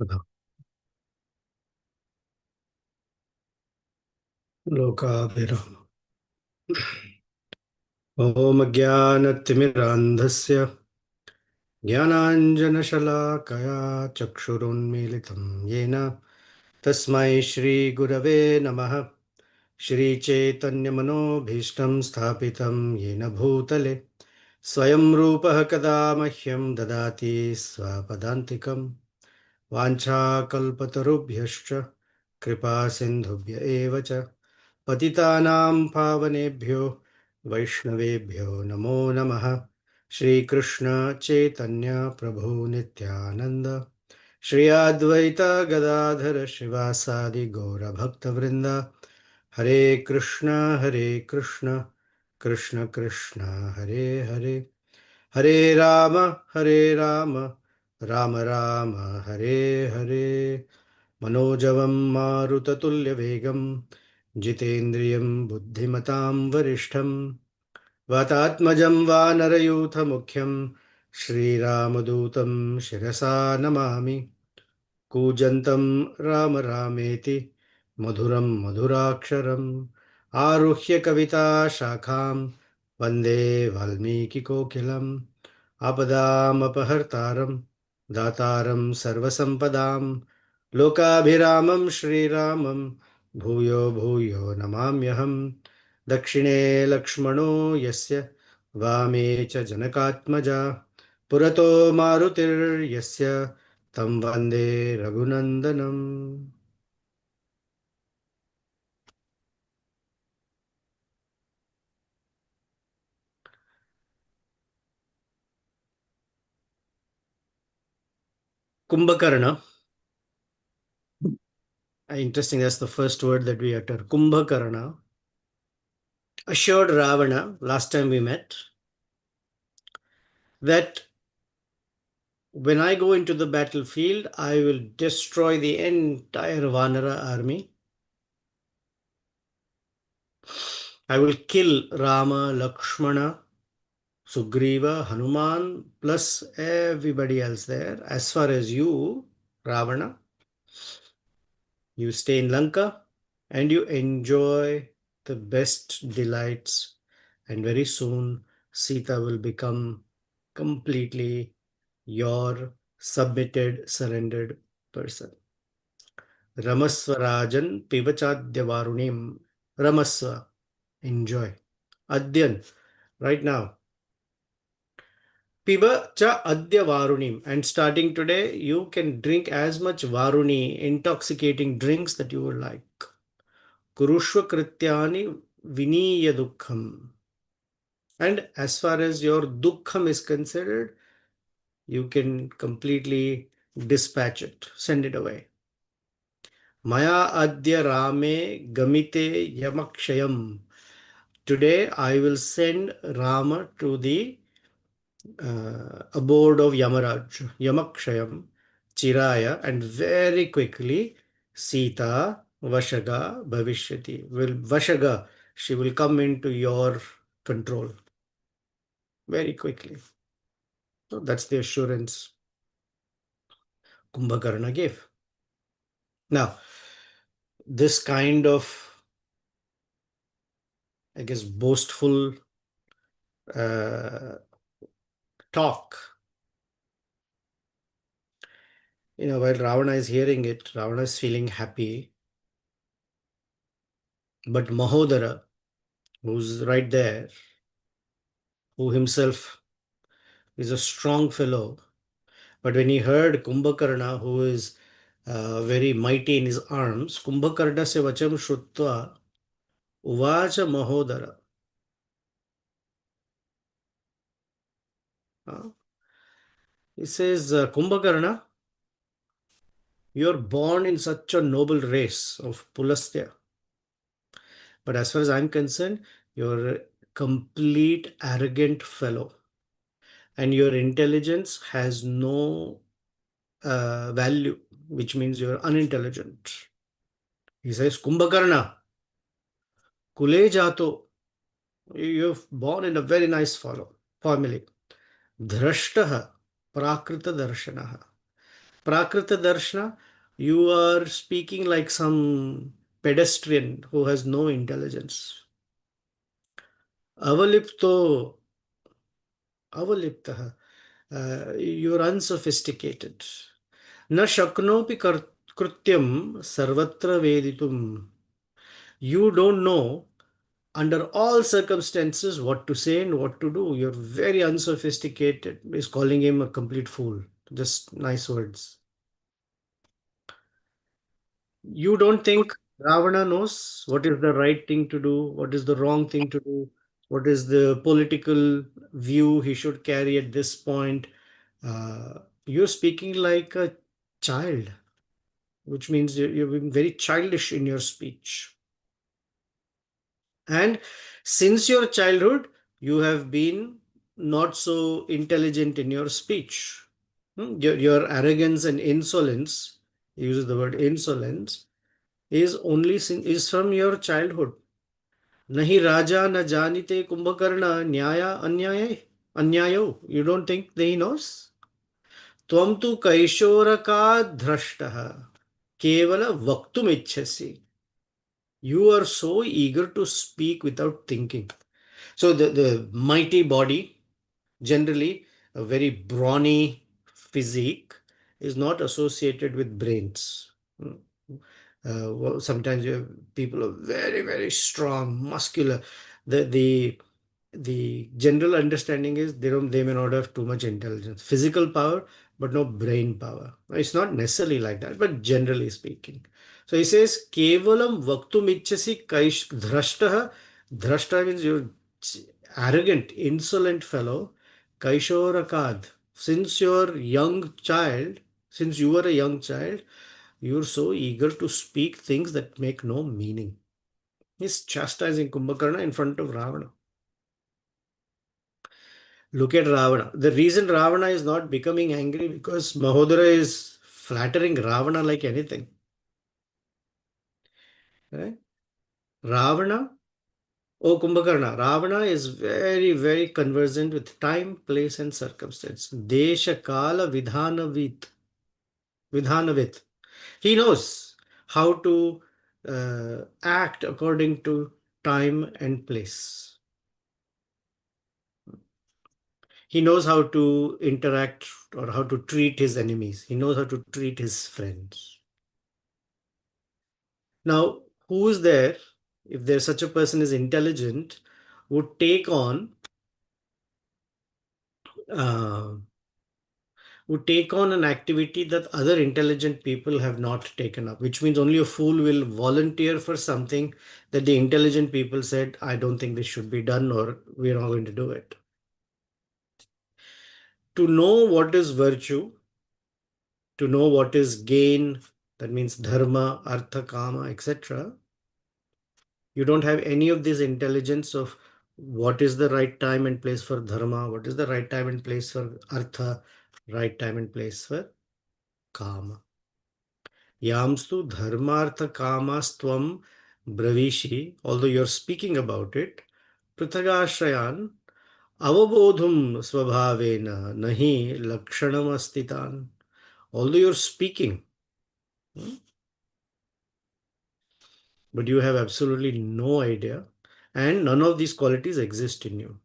बताओ। लोकाभिराम। ॐ ज्ञानतिमिरान्धस्य ज्ञानाञ्जनशलाकया चक्षुरुन्मीलितं येन तस्मै श्रीगुरवे नमः। श्रीचैतन्यमनोभीष्टं स्थापितं येन भूतले स्वयं रूपः कदा मह्यं ददाति स्वपदान्तिकं। वाञ्छाकल्पतरुभ्यश्च कृपासिन्धुभ्य एव च पतितानां पावनेभ्यो वैष्णवेभ्यो नमो नमः। श्रीकृष्ण चैतन्य प्रभु नित्यानंद श्री अद्वैत गदाधर श्रीवासादि गौरभक्तवृंद। हरे कृष्ण कृष्ण कृष्ण हरे हरे, हरे हरे राम राम राम हरे हरे। मनोजवं मारुततुल्यवेगं जितेन्द्रियं बुद्धिमतां वरिष्ठं वातात्मजं वानरयूथमुख्यं श्रीरामदूतं शिरसा नमामि। कूजन्तं राम रामेति मधुरं मधुराक्षरम् आरुह्य कविताशाखां वन्दे वाल्मीकिकोकिलम्। आपदामपहर्तारं दातारं सर्वसम्पदां लोकाभिरामं श्रीरामं भूयो भूयो नमाम्यहम्। दक्षिणे लक्ष्मणो यस्य वामे च जनकात्मजा पुरतो मारुतिर्यस्य तं वन्दे रघुनन्दनम्। Kumbhakarna. Interesting, that's the first word that we utter. Kumbhakarna assured Ravana, last time we met, that when I go into the battlefield, I will destroy the entire Vanara army. I will kill Rama, Lakshmana, Sugriva, Hanuman, plus everybody else there. As far as you, Ravana, you stay in Lanka and you enjoy the best delights, and very soon Sita will become completely your submitted, surrendered person. Ramasva Rajan Pivachadya Varunim. Ramasva, enjoy. Adyan, right now. Piva cha adya varunim. And starting today, you can drink as much varuni, intoxicating drinks that you would like. Kurushva krityani viniya dukkham. And as far as your dukkham is considered, you can completely dispatch it, send it away. Maya adya rame gamite yamakshayam. Today I will send Rama to the abode of Yamaraj, Yamakshayam, Chiraya, and very quickly Sita Vashaga Bhavishyati. Will Vashaga, she will come into your control very quickly. So that's the assurance Kumbhakarna gave. Now, this kind of, I guess, boastful talk, while Ravana is hearing it, Ravana is feeling happy. But Mahodara, who's right there, who himself is a strong fellow, but when he heard Kumbhakarna, who is very mighty in his arms, Kumbhakarna se vacham shrutva uvacha Mahodara. He says, Kumbhakarna, you're born in such a noble race of Pulastya. But as far as I'm concerned, you're a complete arrogant fellow. And your intelligence has no value, which means you're unintelligent. He says, Kumbhakarna, Kule Jato, you're born in a very nice family. Dhrashtaha, Prakrita Darshanaha. Prakrita Darshana, you are speaking like some pedestrian who has no intelligence. Avalipto, avaliptaha, you're unsophisticated. Na shaknopi krutyam sarvatra veditum. You don't know under all circumstances what to say and what to do. You're very unsophisticated. Is calling him a complete fool. Just nice words. You don't think Ravana knows what is the right thing to do, what is the wrong thing to do, what is the political view he should carry at this point. You're speaking like a child, which means you're being very childish in your speech. And since your childhood, you have been not so intelligent in your speech. Your arrogance and insolence, he uses the word insolence, is from your childhood. Nahi raja na janite kumbhakarna nyaya anyayo. You don't think that he knows? Tvam tu kaishoraka dhrashtaha kevala vaktum ichhasi. You are so eager to speak without thinking. So the mighty body, generally a very brawny physique, is not associated with brains. Sometimes you have people are very, very strong, muscular. The general understanding is they may not have too much intelligence, physical power, but no brain power. It's not necessarily like that, but generally speaking. So he says, Kevalam vaktum ichchasi kaish dhrashtaha. Dhrashta means you're arrogant, insolent fellow. Kaishorakad. Since you were a young child, you're so eager to speak things that make no meaning. He's chastising Kumbhakarna in front of Ravana. Look at Ravana. The reason Ravana is not becoming angry because Mahodara is flattering Ravana like anything. Right? Ravana, oh Kumbhakarna, Ravana is very, very conversant with time, place, and circumstance. Desha Kala Vidhanavit. He knows how to act according to time and place. He knows how to interact or how to treat his enemies. He knows how to treat his friends. Now, who is there, if there's such a person is intelligent, would uh, take on an activity that other intelligent people have not taken up, which means only a fool will volunteer for something that the intelligent people said, I don't think this should be done, or we're not going to do it. To know what is virtue, to know what is gain, that means dharma, artha, kama, etc. You don't have any of this intelligence of what is the right time and place for dharma, what is the right time and place for artha, right time and place for kama. Yamstu dharmartha kamastvam bravishi, although you're speaking about it, prithagashrayan avabodhum swabhavena nahi lakshanam astitan. Although you're speaking, but you have absolutely no idea, and none of these qualities exist in you.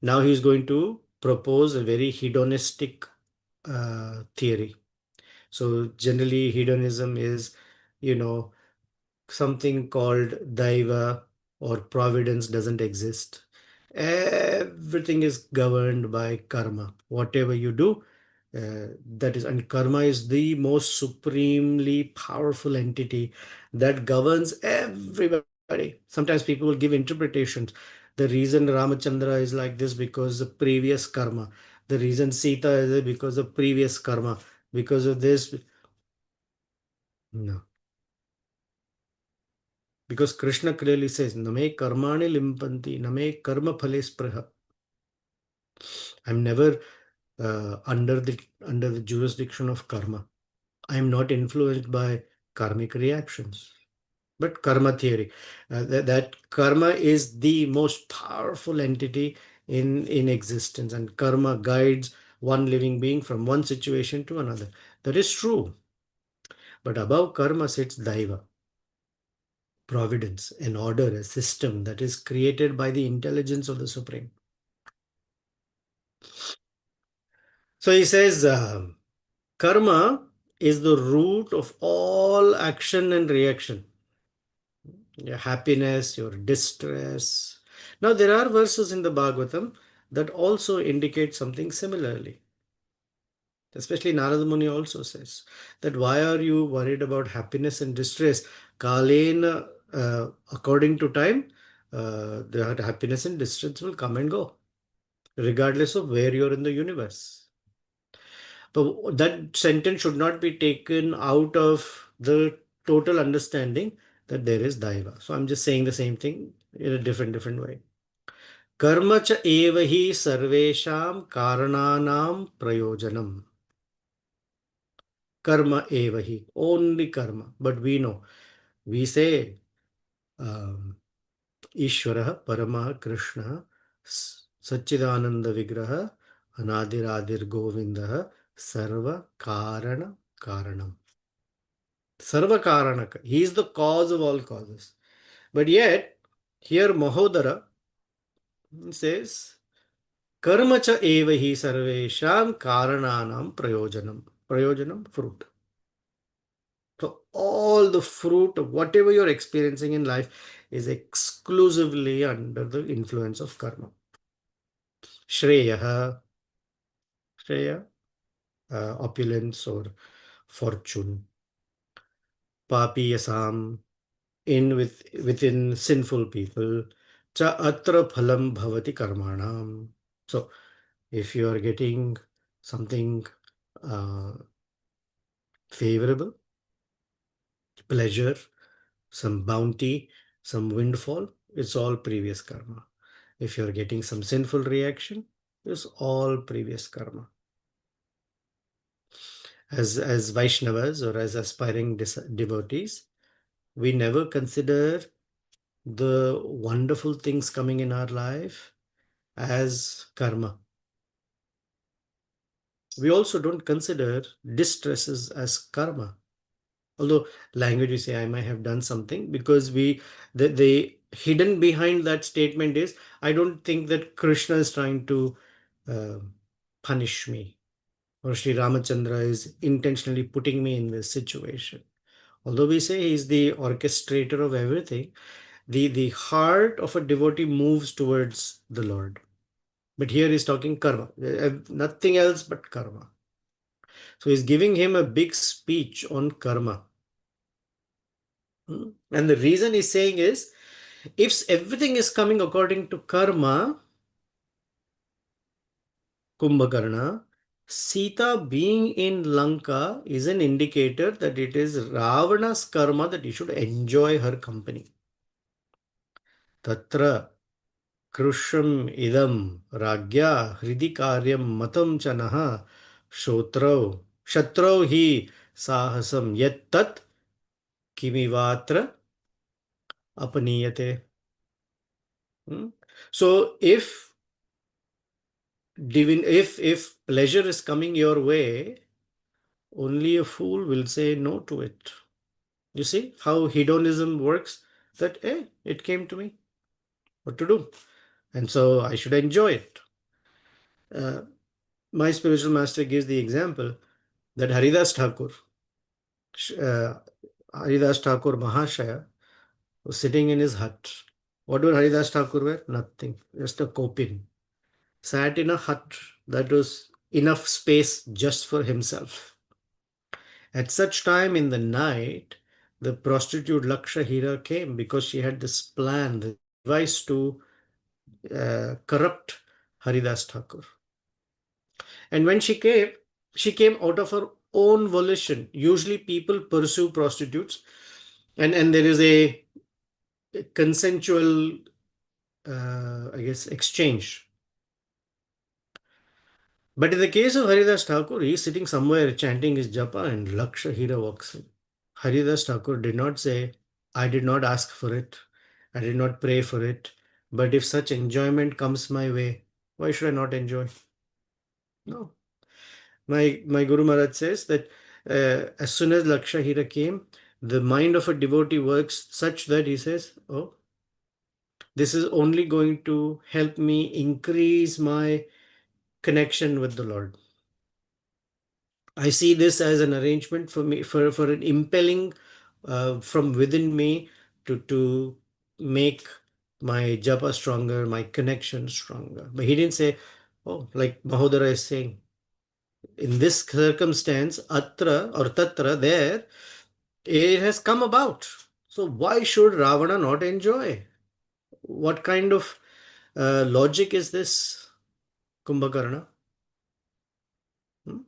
Now he is going to propose a very hedonistic theory. So generally hedonism is, something called daiva or providence doesn't exist. Everything is governed by karma. Whatever you do, that is, and karma is the most supremely powerful entity that governs everybody. Sometimes people will give interpretations. The reason Ramachandra is like this because the previous karma. The reason Sita is because of previous karma. Because of this, no. Because Krishna clearly says, Name karmani limpanti, name karma phale spraha. I'm never under the jurisdiction of karma. I'm not influenced by karmic reactions. But karma theory, that karma is the most powerful entity in existence, and karma guides one living being from one situation to another. That is true. But above karma sits Daiva, providence, an order, a system that is created by the intelligence of the Supreme. So he says, karma is the root of all action and reaction. Your happiness, your distress. Now, there are verses in the Bhagavatam that also indicate something similarly. Especially Narada Muni also says that why are you worried about happiness and distress? Kalena, according to time, the happiness and distress will come and go, regardless of where you're in the universe. But that sentence should not be taken out of the total understanding that there is Daiva. So I'm just saying the same thing in a different way. Karma cha eva hi sarvesham karananam prayojanam. Karma eva hi. Only karma. But we know. We say Ishvara Paramah Krishna Satchidananda Vigraha Anadiradir Govinda Sarva Karana Karanam. Sarva Karanaka. He is the cause of all causes. But yet, here Mahodara says, Karma cha eva hi sarvesham karananam prayojanam. Prayojanam, fruit. So all the fruit of whatever you're experiencing in life is exclusively under the influence of karma. Shreya, Shreya, opulence or fortune. Papiyasam, within sinful people. Cha atra phalam bhavati karmanam. So if you are getting something favorable, pleasure, some bounty, some windfall, it's all previous karma. If you're getting some sinful reaction, it's all previous karma. As Vaishnavas or as aspiring devotees, we never consider the wonderful things coming in our life as karma. We also don't consider distresses as karma. Although language we say I might have done something, because the hidden behind that statement is I don't think that Krishna is trying to uh, punish me, or Sri Ramachandra is intentionally putting me in this situation. Although we say he is the orchestrator of everything, the heart of a devotee moves towards the Lord. But here he's talking karma, nothing else but karma. So he's giving him a big speech on karma. And the reason he's saying is, if everything is coming according to karma, Kumbhakarna, Sita being in Lanka is an indicator that it is Ravana's karma that he should enjoy her company. Tatra Krusham idam ragya hridi karyam matam chanaha shotrau shatrau hi sahasam yat tat kimivatra apaniyate. So if pleasure is coming your way, only a fool will say no to it. You see how hedonism works? That it came to me. What to do? And so I should enjoy it. My spiritual master gives the example that Haridas Thakur, Haridas Thakur Mahashaya, was sitting in his hut. What would Haridas Thakur wear? Nothing, just a kopin. Sat in a hut that was enough space just for himself. At such time in the night, the prostitute Lakshahira came because she had this plan, the device to corrupt Haridas Thakur. And when she came out of her own volition. Usually people pursue prostitutes and there is a consensual, I guess, exchange. But in the case of Haridas Thakur, he is sitting somewhere chanting his japa and Lakshahira walks in. Haridas Thakur did not say, I did not ask for it. I did not pray for it. But if such enjoyment comes my way, why should I not enjoy? No. My Guru Maharaj says that as soon as Lakshahira came, the mind of a devotee works such that he says, "Oh, this is only going to help me increase my connection with the Lord." I see this as an arrangement for me, for an impelling from within me to make my japa stronger, my connection stronger. But he didn't say, "Oh, like Mahodara is saying, in this circumstance, atra or tatra, there, it has come about. So why should Ravana not enjoy? What kind of logic is this, Kumbhakarna? Hmm?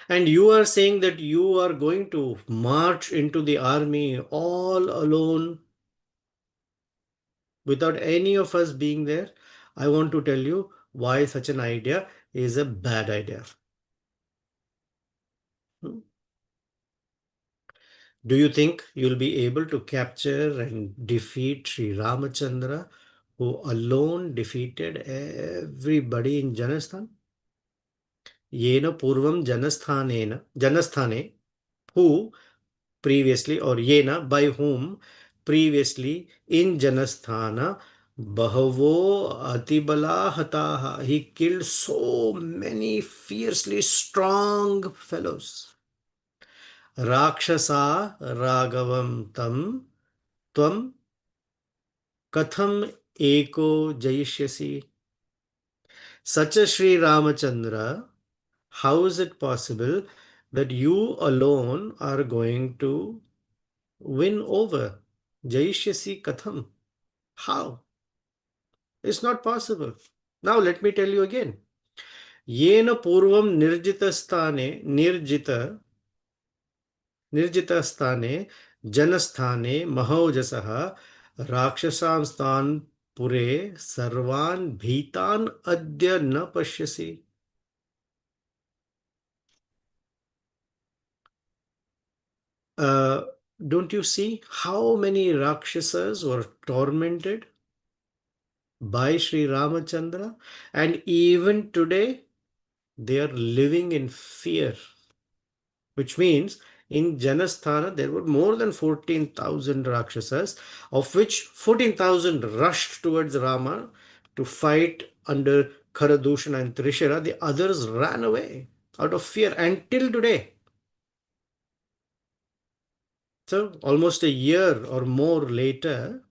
And you are saying that you are going to march into the army all alone without any of us being there. I want to tell you why such an idea is a bad idea. Hmm? Do you think you'll be able to capture and defeat Sri Ramachandra, who alone defeated everybody in Janasthan? Yena Purvam Janasthane, who previously, or Yena, by whom previously in Janasthana, Bahavo Atibala Hataha. He killed so many fiercely strong fellows. Rakshasa Raghavam Tam Tvam Katham Eko Jayishyasi. Such a Sri Ramachandra, how is it possible that you alone are going to win over? Jayishyasi Katham. How? It's not possible. Now let me tell you again. Yena Purvam Nirjita Janasthane Mahojasah Rakshasanstan Pure Sarvan Bhitan Adya Na Pashyasi. Uh, don't you see how many Rakshasas were tormented by Sri Ramachandra? And even today, they are living in fear, which means in Janasthana there were more than 14,000 Rakshasas, of which 14,000 rushed towards Rama to fight under Kharadushan and Trishara. The others ran away out of fear until today. So, almost a year or more later,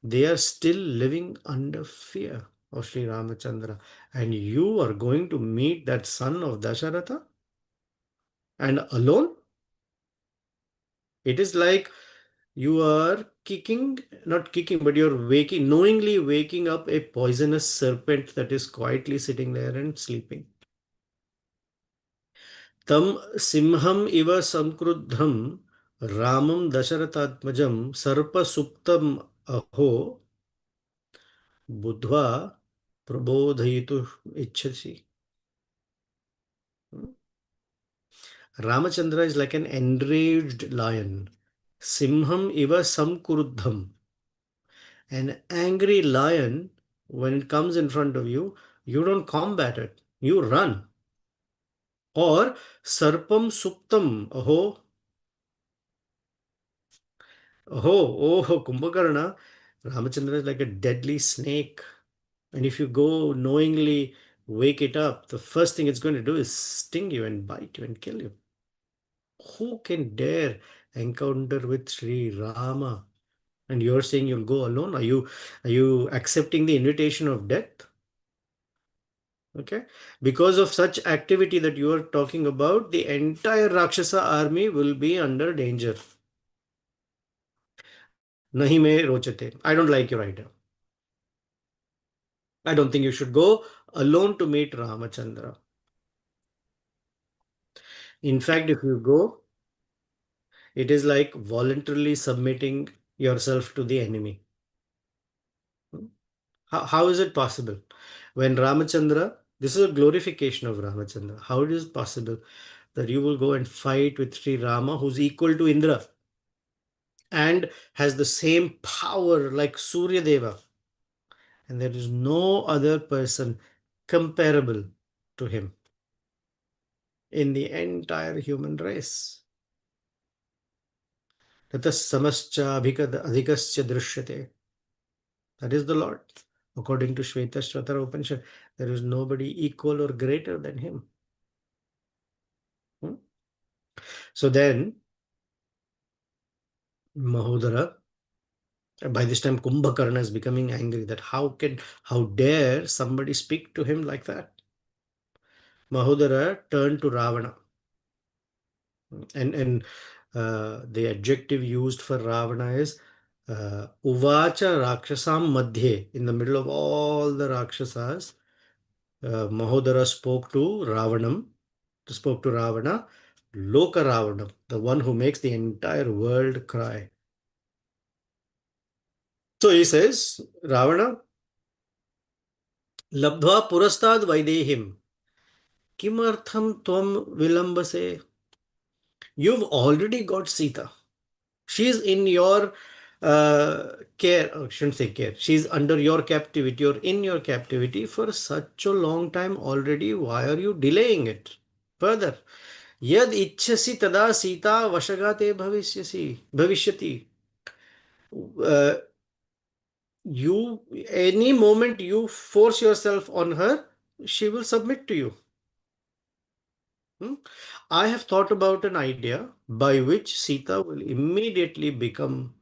they are still living under fear of Sri Ramachandra. And you are going to meet that son of Dasharatha and alone? It is like you are kicking, not kicking, but you're waking, knowingly waking up a poisonous serpent that is quietly sitting there and sleeping. Tam simham iva samkruddham Ramam Dasharathatmajam Sarpa Suptam Aho Budhva Prabodhayitu Ichhasi. Ramachandra is like an enraged lion. Simham iva samkruddham. An angry lion, when it comes in front of you, you don't combat it, you run. Or Sarpam Suptam, Kumbhakarna, Ramachandra is like a deadly snake. And if you go knowingly wake it up, the first thing it's going to do is sting you and bite you and kill you. Who can dare encounter with Sri Rama? And you're saying you'll go alone? Are you accepting the invitation of death? Okay. Because of such activity that you are talking about, the entire Rakshasa army will be under danger. Nahi me rochate. I don't like your idea. I don't think you should go alone to meet Ramachandra. In fact, if you go, it is like voluntarily submitting yourself to the enemy. How is it possible? When Ramachandra, this is a glorification of Ramachandra. How it is possible that you will go and fight with Sri Rama, who's equal to Indra and has the same power like Surya Deva, and there is no other person comparable. to him in the entire human race. Tatah samascha adhikascha drishyate. That is the Lord. According to Shvetashvatara Upanishad, there is nobody equal or greater than him. Hmm? So then, Mahodara, by this time Kumbhakarna is becoming angry that how dare somebody speak to him like that? Mahodara turned to Ravana, and the adjective used for Ravana is Uvacha Rakshasam Madhye. In the middle of all the Rakshasas, Mahodara spoke to Ravana, Loka Ravana, the one who makes the entire world cry. So he says, Ravana, Labdhva Purastad Vaidehim, Kimartham Tvam Vilambase. You've already got Sita. She's in your care. I shouldn't say care. She's under your captivity or in your captivity for such a long time already. Why are you delaying it further? Yad ichchasi tada sita vashagate bhavishyati. Uh, you any moment you force yourself on her, she will submit to you. I have thought about an idea by which Sita will immediately become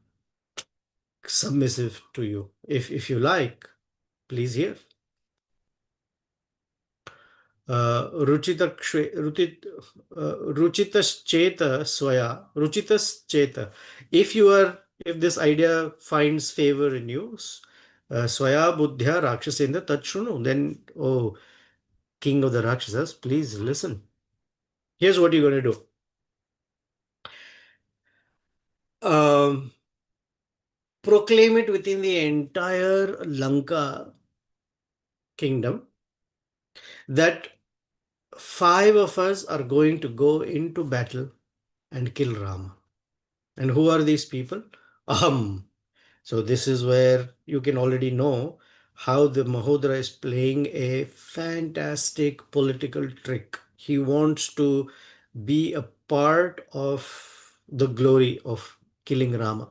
submissive to you. If you like, please hear. Ruchitascheta swaya, ruchitascheta. If this idea finds favor in you, swaya buddhya rakshasendra tachrunu, then, oh, king of the Rakshasas, please listen. Here's what you're going to do. Proclaim it within the entire Lanka kingdom that 5 of us are going to go into battle and kill Rama. And who are these people? Aham. So this is where you can already know how the Mahodara is playing a fantastic political trick. He wants to be a part of the glory of killing Rama.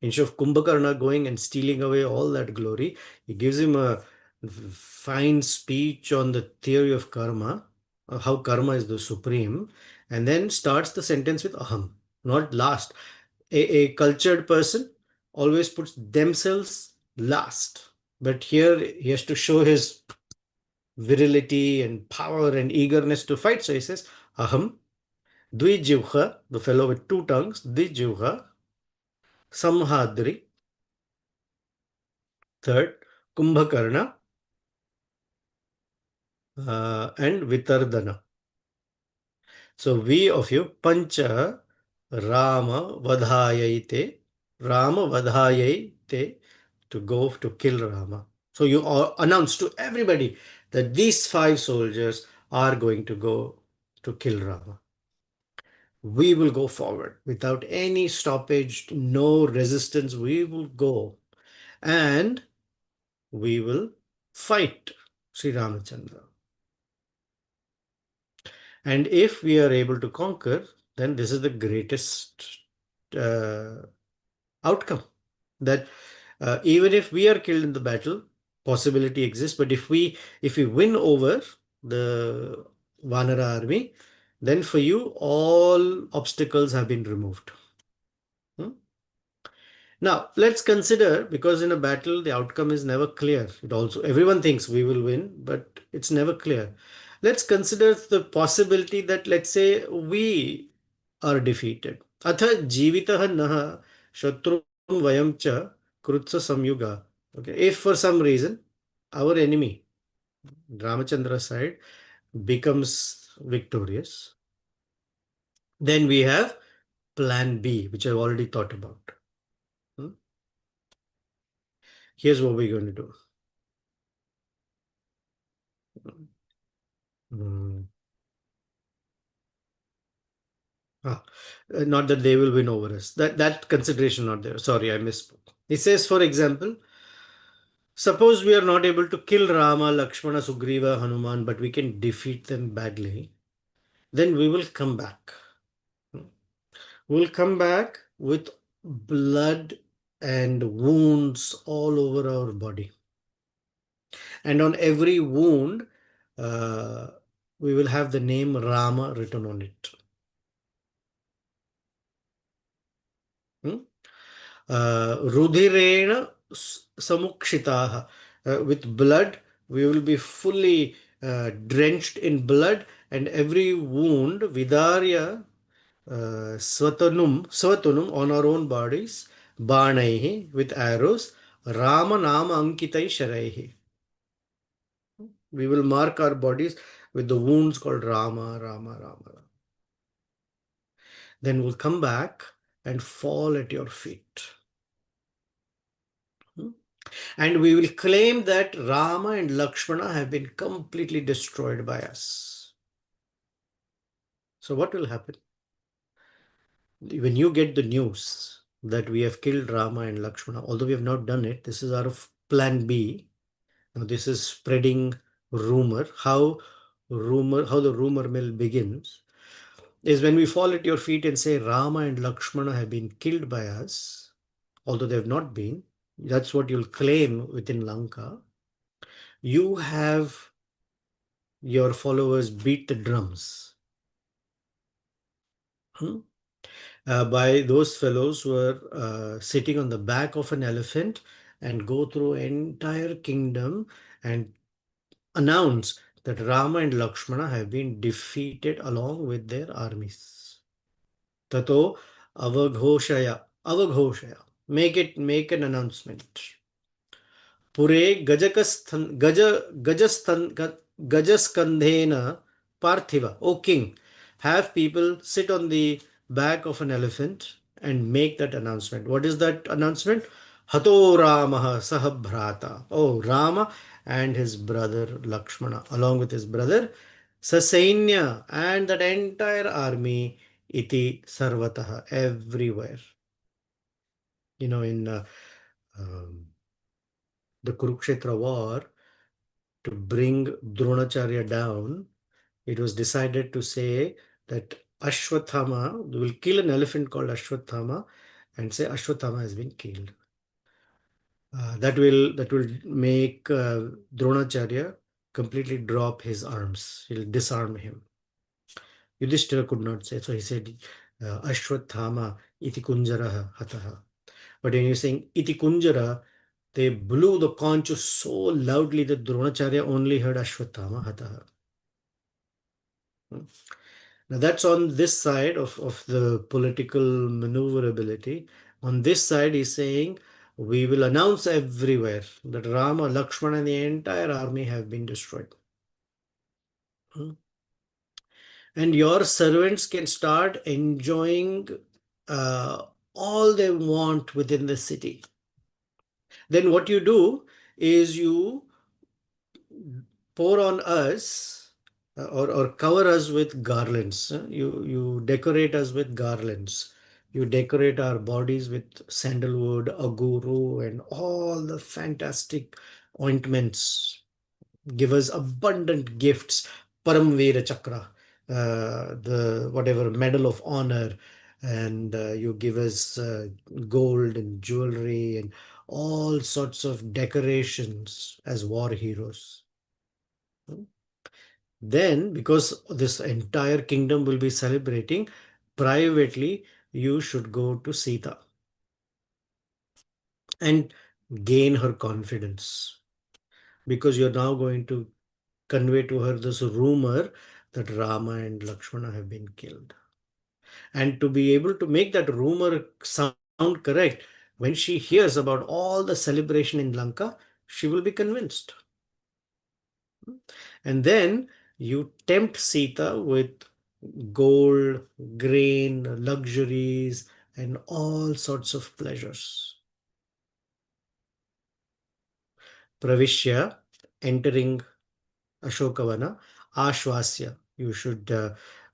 Instead of Kumbhakarna going and stealing away all that glory, he gives him a fine speech on the theory of karma, how karma is the supreme, and then starts the sentence with aham, not last. A cultured person always puts themselves last. But here he has to show his virility and power and eagerness to fight. So he says, aham, dvijivha, the fellow with 2 tongues, dvijivha, samhadri, third, Kumbhakarna, and Vitardana. So we of you, Pancha Rama Vadhayate, Rama Vadhayate, to go to kill Rama. So you announce to everybody that these 5 soldiers are going to go to kill Rama. We will go forward without any stoppage, no resistance. We will go and we will fight Sri Ramachandra. And if we are able to conquer, then this is the greatest uh, outcome. That even if we are killed in the battle, possibility exists. But if we win over the Vanara army, then for you all obstacles have been removed. Hmm? Now, let's consider, because in a battle, the outcome is never clear. Everyone thinks we will win, but it's never clear. Let's consider the possibility that, let's say, we are defeated. Atha jivitaha naha shatrum vayam cha krutsa samyuga. Okay. If for some reason our enemy, Ramachandra's side, becomes victorious, then we have plan B, which I've already thought about. Hmm? Here's what we're going to do. Hmm. Not that they will win over us. That consideration not there. Sorry, I misspoke. It says, for example, Suppose we are not able to kill Rama, Lakshmana, Sugriva, Hanuman, but we can defeat them badly, then we will come back. We'll come back with blood and wounds all over our body. And on every wound, uh, we will have the name Rama written on it. Hmm? Rudhirena samukshitaha. With blood, we will be fully drenched in blood, and every wound, Vidarya Swatanum on our own bodies, Banaihi with arrows, Rama Nama Ankitai Sharaihi. We will mark our bodies with the wounds called Rama, Rama, Rama. Then we'll come back and fall at your feet. Hmm? And we will claim that Rama and Lakshmana have been completely destroyed by us. So what will happen? When you get the news that we have killed Rama and Lakshmana, although we have not done it, this is our plan B. Now this is spreading rumor. How the rumor mill begins is when we fall at your feet and say Rama and Lakshmana have been killed by us, although they have not been. That's what you'll claim within Lanka. You have your followers beat the drums. Hmm? By those fellows who are sitting on the back of an elephant and go through entire kingdom and announce that Rama and Lakshmana have been defeated along with their armies. Tato avaghoshaya. Make an announcement. Pure gajaskandhena parthiva. O king, have people sit on the back of an elephant and make that announcement. What is that announcement? Hato Ramaha Sahabhrata. Oh, Rama and his brother Lakshmana, along with his brother Sasainya and that entire army, iti sarvataha, everywhere. In um, the Kurukshetra war, to bring Dronacharya down, it was decided to say that Ashwathama, will kill an elephant called Ashwathama and say Ashwathama has been killed. That will make Dronacharya completely drop his arms. He'll disarm him. Yudhishthira could not say, so he said Ashwathama iti kunjaraha hataha. But when you're saying iti kunjara, they blew the conch so loudly that Dronacharya only heard Ashwathama hataha. Now that's on this side of the political maneuverability. On this side, he's saying, we will announce everywhere that Rama, Lakshmana, and the entire army have been destroyed. And your servants can start enjoying uh, all they want within the city. Then what you do is you pour on us or cover us with garlands. You decorate us with garlands. You decorate our bodies with sandalwood, aguru, and all the fantastic ointments. Give us abundant gifts. Paramvira Chakra, the whatever medal of honor, and you give us gold and jewelry and all sorts of decorations as war heroes. Then, because this entire kingdom will be celebrating, privately, you should go to Sita and gain her confidence, because you're now going to convey to her this rumor that Rama and Lakshmana have been killed. And to be able to make that rumor sound correct, when she hears about all the celebration in Lanka, she will be convinced. And then you tempt Sita with gold, grain, luxuries, and all sorts of pleasures. Pravishya, entering Ashokavana, Ashwasya, you should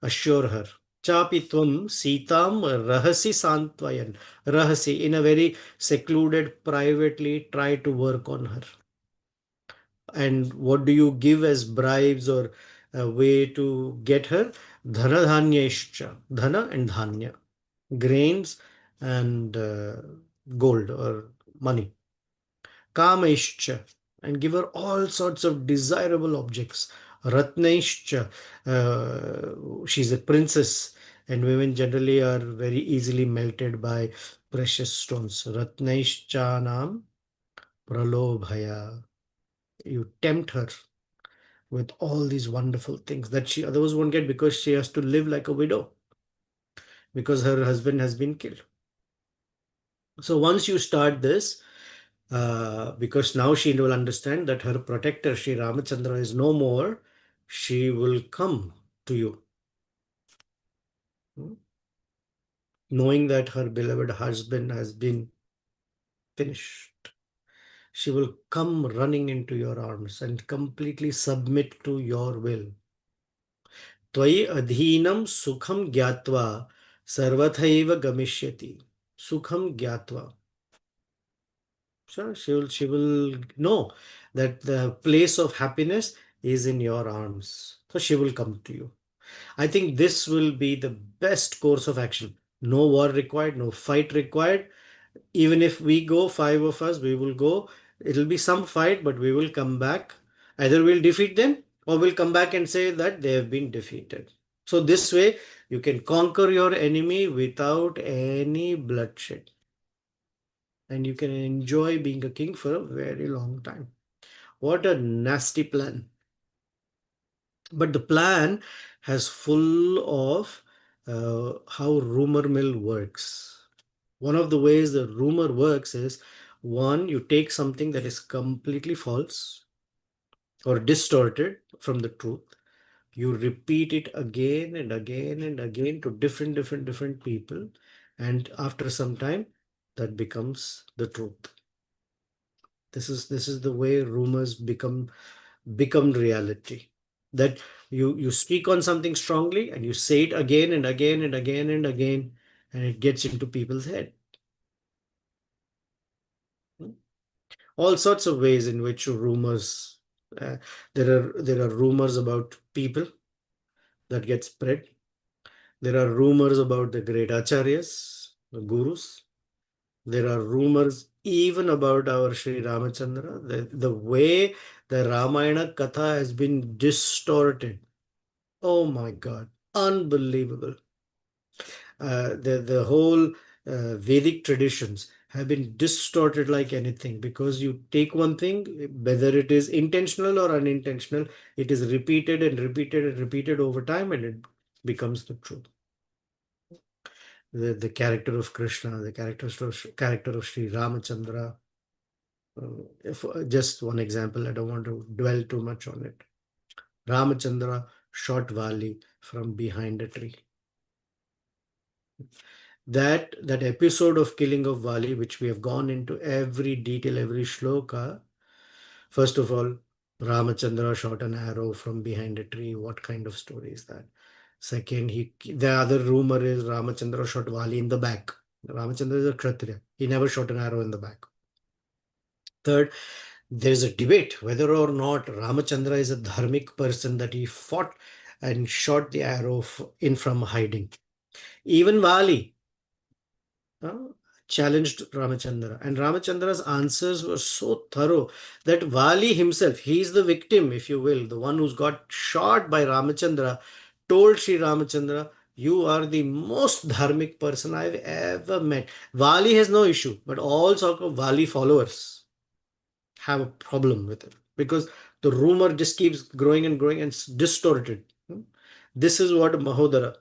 assure her. Chapi tvam Sitam rahasi santvayan. Rahasi, in a very secluded, privately, try to work on her. And what do you give as bribes or a way to get her? Dhana dhanyeshcha. Dhana and dhanya. Grains and gold or money. Kameshcha. And give her all sorts of desirable objects. Ratnaishcha. She's a princess, and women generally are very easily melted by precious stones. Ratnaishchanam pralobhaya. You tempt her with all these wonderful things that she otherwise won't get, because she has to live like a widow because her husband has been killed. So once you start this, because now she will understand that her protector, Sri Ramachandra, is no more, she will come to you, hmm, knowing that her beloved husband has been finished. She will come running into your arms and completely submit to your will. त्वयि अधीनं सुखम ज्ञात्वा सर्वथैव गमिष्यति. Sukham gyatva. So she will know that the place of happiness is in your arms. So she will come to you. I think this will be the best course of action. No war required, no fight required. Even if we go, five of us, we will go. It'll be some fight, but we will come back. Either we'll defeat them or we'll come back and say that they have been defeated. So this way, you can conquer your enemy without any bloodshed. And you can enjoy being a king for a very long time. What a nasty plan. But the plan has full of how rumor mill works. One of the ways the rumor works is, one, you take something that is completely false or distorted from the truth. You repeat it again and again and again to different people. And after some time, that becomes the truth. This is the way rumors become reality. That you speak on something strongly and you say it again and again and again and again, and it gets into people's head. All sorts of ways in which rumors, uh, there are rumors about people that get spread. There are rumors about the great acharyas, the gurus. There are rumors even about our Sri Ramachandra. The way the Ramayana Katha has been distorted. Oh my God, unbelievable. The whole Vedic traditions have been distorted like anything, because you take one thing, whether it is intentional or unintentional, it is repeated and repeated and repeated over time, and it becomes the truth. The character of Krishna, the character of Sri Ramachandra. If just one example, I don't want to dwell too much on it. Ramachandra shot Vali from behind a tree. That episode of killing of Vali, which we have gone into every detail, every shloka. First of all, Ramachandra shot an arrow from behind a tree. What kind of story is that? Second, the other rumor is Ramachandra shot Vali in the back. Ramachandra is a Kshatriya. He never shot an arrow in the back. Third, there is a debate whether or not Ramachandra is a dharmic person, that he fought and shot the arrow in from hiding. Even Vali uh, challenged Ramachandra, and Ramachandra's answers were so thorough that Vali himself, he is the victim, if you will, the one who's got shot by Ramachandra, told Sri Ramachandra, "You are the most dharmic person I've ever met." Vali has no issue, but all sort of Vali followers have a problem with it, because the rumor just keeps growing and growing and it's distorted. This is what Mahodara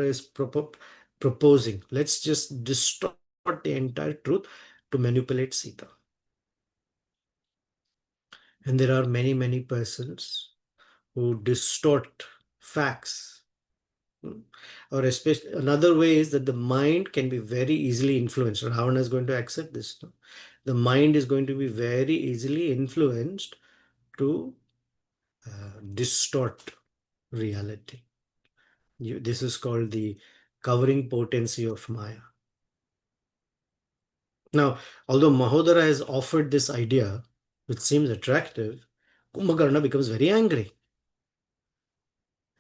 is proposing. Let's just distort the entire truth to manipulate Sita. And there are many persons who distort facts. Or especially another way is that the mind can be very easily influenced. Ravana is going to accept this. No? The mind is going to be very easily influenced to distort reality. This is called the covering potency of Maya. Now, although Mahodara has offered this idea, which seems attractive, Kumbhakarna becomes very angry.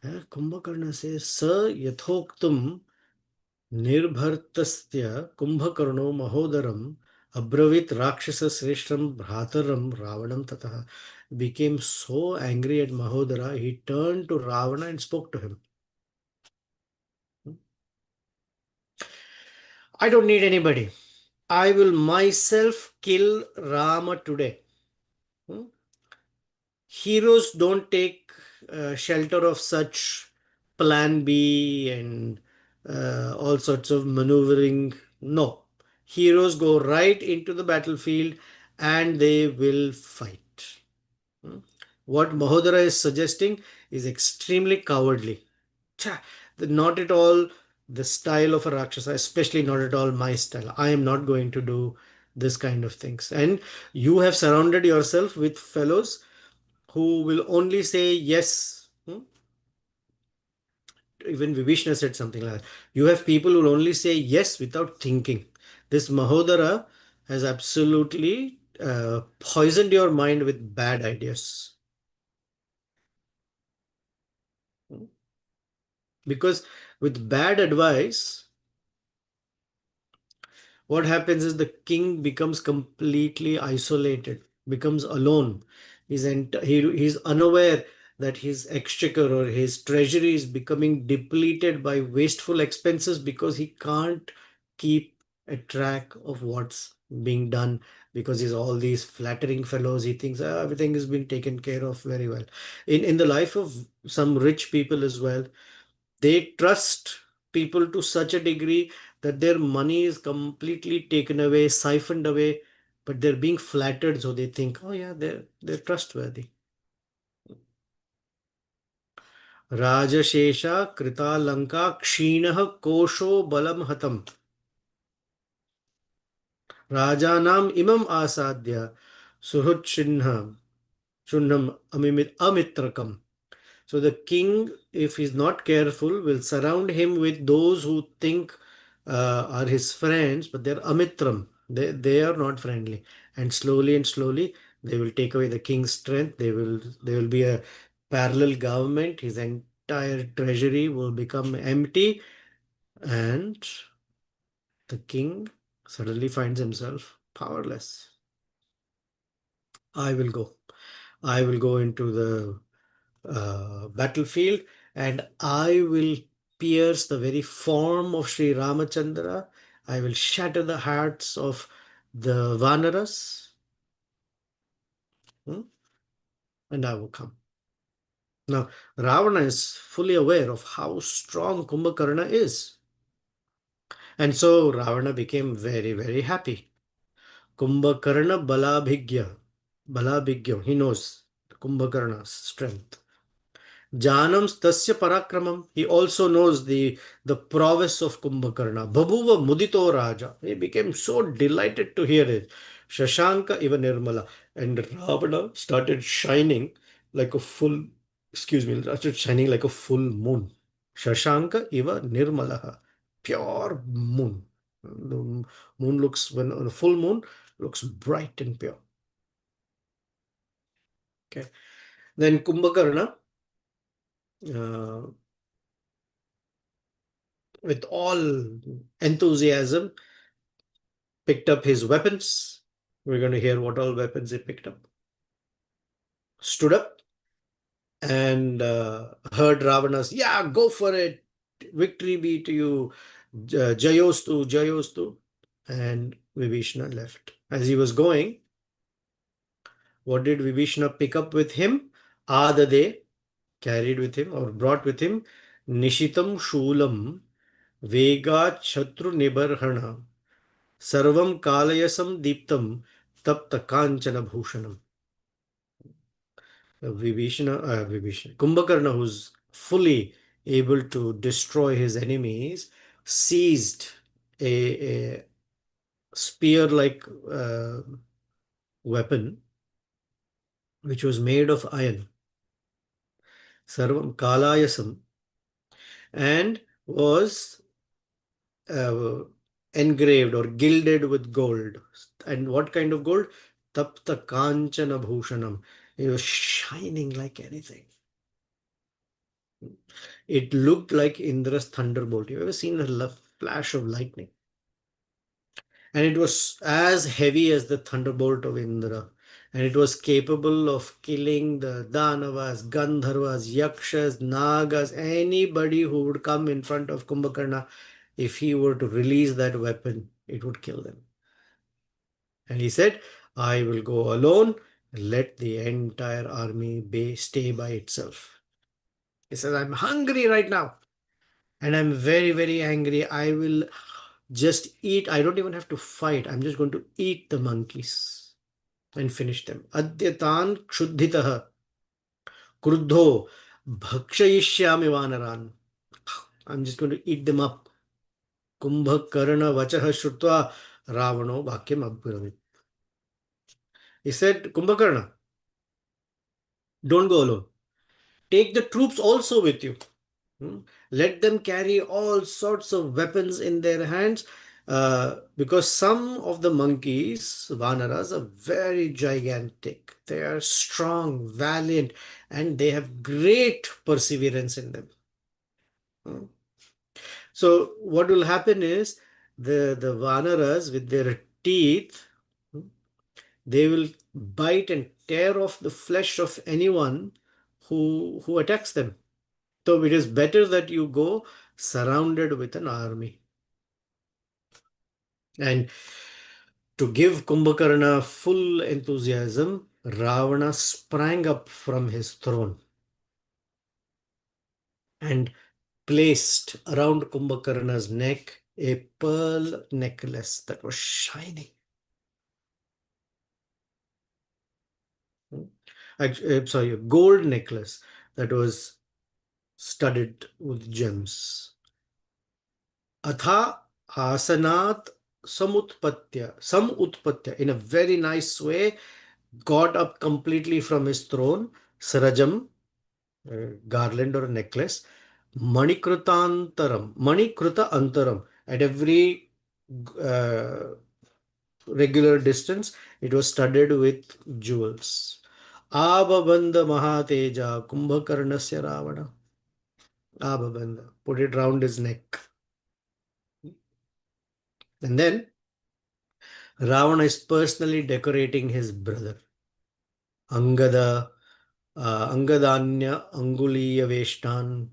Kumbhakarna says, Sir Yathoktum Nirbhartasya Kumbhakarno Mahodaram Abravit Rakshasa Sreshtam Bhrataram Ravanam Tataha. Became so angry at Mahodara, he turned to Ravana and spoke to him. I don't need anybody. I will myself kill Rama today. Hmm? Heroes don't take shelter of such plan B and all sorts of maneuvering. No. Heroes go right into the battlefield and they will fight. Hmm? What Mahodara is suggesting is extremely cowardly. Cha, not at all the style of a Rakshasa, especially not at all my style. I am not going to do this kind of things. And you have surrounded yourself with fellows who will only say yes. Even Vibhishna said something like that. You have people who will only say yes without thinking. This Mahodara has absolutely poisoned your mind with bad ideas. Because with bad advice, what happens is the king becomes completely isolated, becomes alone. He's unaware that his exchequer or his treasury is becoming depleted by wasteful expenses because he can't keep a track of what's being done because he's all these flattering fellows. He thinks everything has been taken care of very well. In the life of some rich people as well, they trust people to such a degree that their money is completely taken away, siphoned away, but they're being flattered, so they think, oh yeah, they're trustworthy. Rajashesha Krita Lanka Kshinah Kosho Balam Hatam. Rajanam Imam Asadya Suhut Shunnam Amitrakam. So the king, if he's not careful, will surround him with those who think are his friends, but they're amitram. They are not friendly. And slowly, they will take away the king's strength. There will be a parallel government. His entire treasury will become empty, and the king suddenly finds himself powerless. I will go. I will go into the battlefield and I will pierce the very form of Sri Ramachandra. I will shatter the hearts of the Vanaras, and I will come. Now, Ravana is fully aware of how strong Kumbhakarna is. And so Ravana became very, very happy. Kumbhakarna Balabhigya. Balabhigya. He knows Kumbhakarna's strength. Janam Tasya Parakramam. He also knows the prowess of Kumbhakarna. Babhuva Mudito Raja. He became so delighted to hear it. Shashanka Iva Nirmala. And Ravana started shining like a full, started shining like a full moon. Shashanka Iva Nirmalaha. Pure moon. The moon looks, when on a full moon, looks bright and pure. Okay. Then Kumbhakarna, uh, with all enthusiasm, picked up his weapons. We're going to hear what all weapons he picked up. Stood up and heard Ravana's, yeah, go for it. Victory be to you. Jayostu, Jayostu. And Vibhishna left. As he was going, what did Vibhishna pick up with him? Adade, carried with him or brought with him, Nishitam Shulam, Vega Chatru Nibarhana, Sarvam Kalayasam Deeptam Tapta Kanchana Bhushanam. Kumbhakarna, who's fully able to destroy his enemies, seized a spear-like weapon which was made of iron, Sarvam Kalayasam, and was uh, engraved or gilded with gold. And what kind of gold? tapta kanchana bhushanam. It was shining like anything. It looked like Indra's thunderbolt. You ever seen a flash of lightning? And it was as heavy as the thunderbolt of Indra. And it was capable of killing the Danavas, Gandharvas, Yakshas, Nagas, anybody who would come in front of Kumbhakarna. If he were to release that weapon, it would kill them. And he said, I will go alone, let the entire army stay by itself. He says, I'm hungry right now and I'm very, very angry. I will just eat. I don't even have to fight. I'm just going to eat the monkeys and finish them. Adyatan kshuddhitaha kruddho bhakshayishyami vanaran. I'm just going to eat them up. Kumbhakarna vachaha shrutva ravano bhakyam abhiravit. He said, Kumbhakarna, don't go alone. Take the troops also with you. Let them carry all sorts of weapons in their hands, because some of the monkeys, Vanaras, are very gigantic. They are strong, valiant, and they have great perseverance in them. Hmm. So what will happen is the Vanaras with their teeth, hmm, they will bite and tear off the flesh of anyone who attacks them. So it is better that you go surrounded with an army. And to give Kumbhakarna full enthusiasm, Ravana sprang up from his throne and placed around Kumbhakarna's neck a pearl necklace that was shining. Sorry, a gold necklace that was studded with gems. Atha asanat samutpatya, in a very nice way, got up completely from his throne. Sarajam, garland or necklace. Manikruta antaram. At every uh, regular distance, it was studded with jewels. Ababandha Mahateja Kumbhakarnasya Ravana. Ababandha. Put it round his neck. And then Ravana is personally decorating his brother. Angada, Angadanya, Anguliya Veshtan.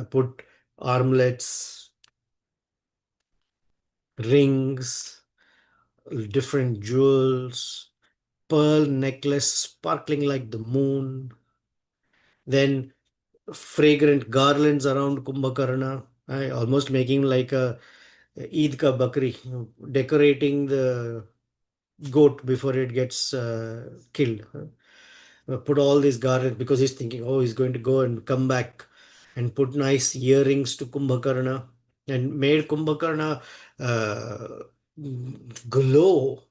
Put armlets, rings, different jewels, pearl necklace sparkling like the moon. Then fragrant garlands around Kumbhakarna, almost making like a Eid ka Bakri, decorating the goat before it gets killed. Put all these garlands because he's thinking, oh, he's going to go and come back, and put nice earrings to Kumbhakarna and made Kumbhakarna uh, glow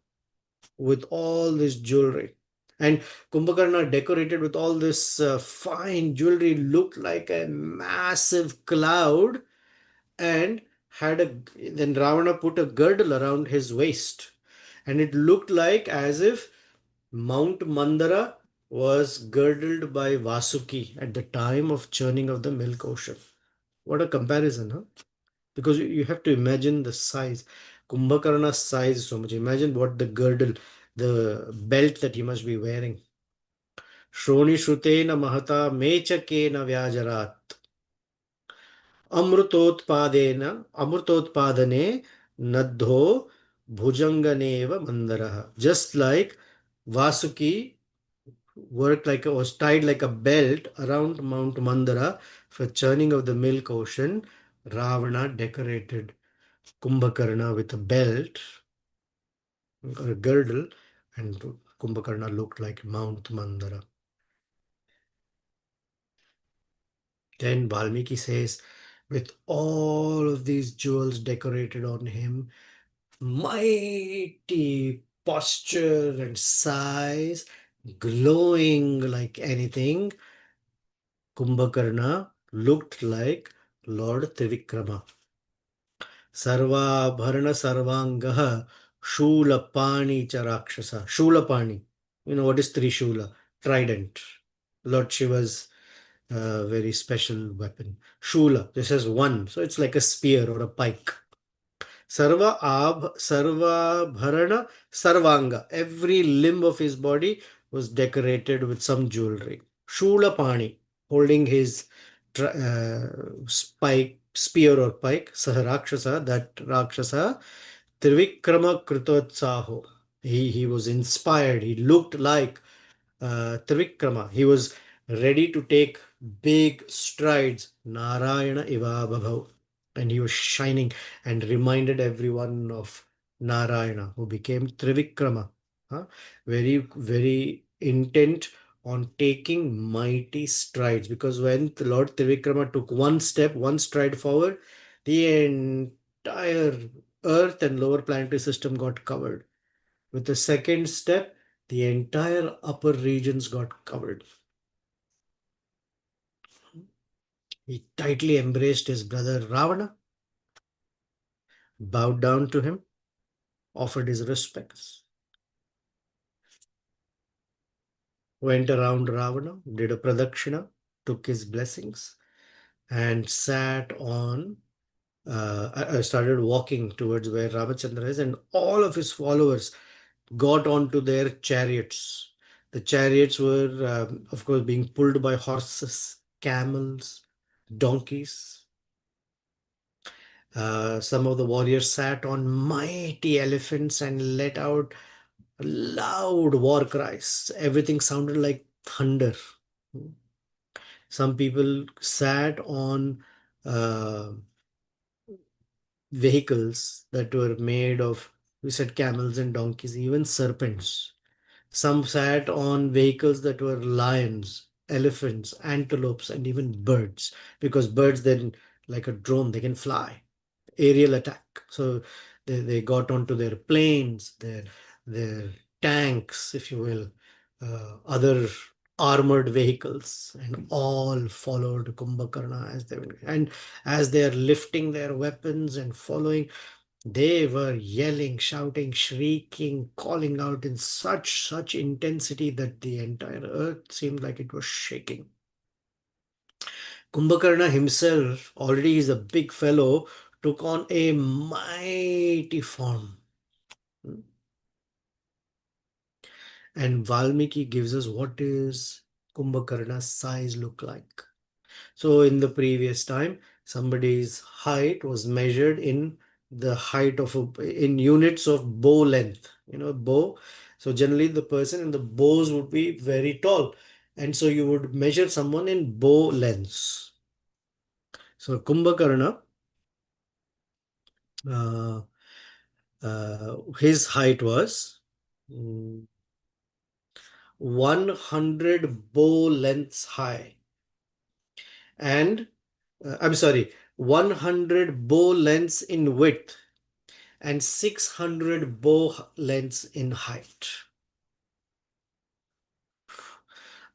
with all this jewelry. And Kumbhakarna, decorated with all this fine jewelry, looked like a massive cloud, and then Ravana put a girdle around his waist, and it looked like as if Mount Mandara was girdled by Vasuki at the time of churning of the milk ocean. What a comparison, huh? Because you have to imagine the size. Kumbhakarna's size is so much. Imagine what the girdle, the belt that he must be wearing. Shroni Shrutena Mahata Mechakena Vyajarat. Amrutotpadane Nadho Bhujanganeva Mandaraha. Just like Vasuki was tied like a belt around Mount Mandara for churning of the milk ocean, Ravana decorated Kumbhakarna with a belt or a girdle, and Kumbhakarna looked like Mount Mandara. Then Valmiki says, with all of these jewels decorated on him, mighty posture and size, glowing like anything, Kumbhakarna looked like Lord Trivikrama. Sarva Bharana Sarvangaha Shulapani Charakshasa. Shulapani. You know what is Trishula? Trident. Lord Shiva's very special weapon. Shula. This is one. So it's like a spear or a pike. Sarva Bharana Sarvanga. Every limb of his body was decorated with some jewelry. Shulapani, holding his spike, spear or pike. Saharakshasa, that Rakshasa. Trivikrama Krutotsaho. He was inspired. He looked like Trivikrama. He was ready to take big strides. Narayana Iva Babhav. And he was shining and reminded everyone of Narayana, who became Trivikrama. Huh? Very, very intent on taking mighty strides. Because when the Lord Trivikrama took one step, one stride forward, the entire Earth and lower planetary system got covered. With the second step, the entire upper regions got covered. He tightly embraced his brother Ravana, bowed down to him, offered his respects, went around Ravana, did a pradakshina, took his blessings, and sat on. I started walking towards where Ramachandra is, and all of his followers got onto their chariots. The chariots were, of course, being pulled by horses, camels, donkeys. Some of the warriors sat on mighty elephants and let out loud war cries. Everything sounded like thunder. Some people sat on uh, vehicles that were made of, we said, camels and donkeys, even serpents. Some sat on vehicles that were lions, elephants, antelopes, and even birds, because birds then, like a drone, they can fly. Aerial attack. So they got onto their planes, their tanks, if you will, other armored vehicles, and all followed Kumbhakarna as they went. And as they are lifting their weapons and following, they were yelling, shouting, shrieking, calling out in such intensity that the entire earth seemed like it was shaking. Kumbhakarna himself, already is a big fellow, took on a mighty form. And Valmiki gives us what is Kumbhakarna's size look like. So in the previous time, somebody's height was measured in the height of in units of bow length. You know, bow. So generally the person in the bows would be very tall. And so you would measure someone in bow lengths. So Kumbhakarna, uh, his height was 100 bow lengths high, and I'm sorry, 100 bow lengths in width and 600 bow lengths in height.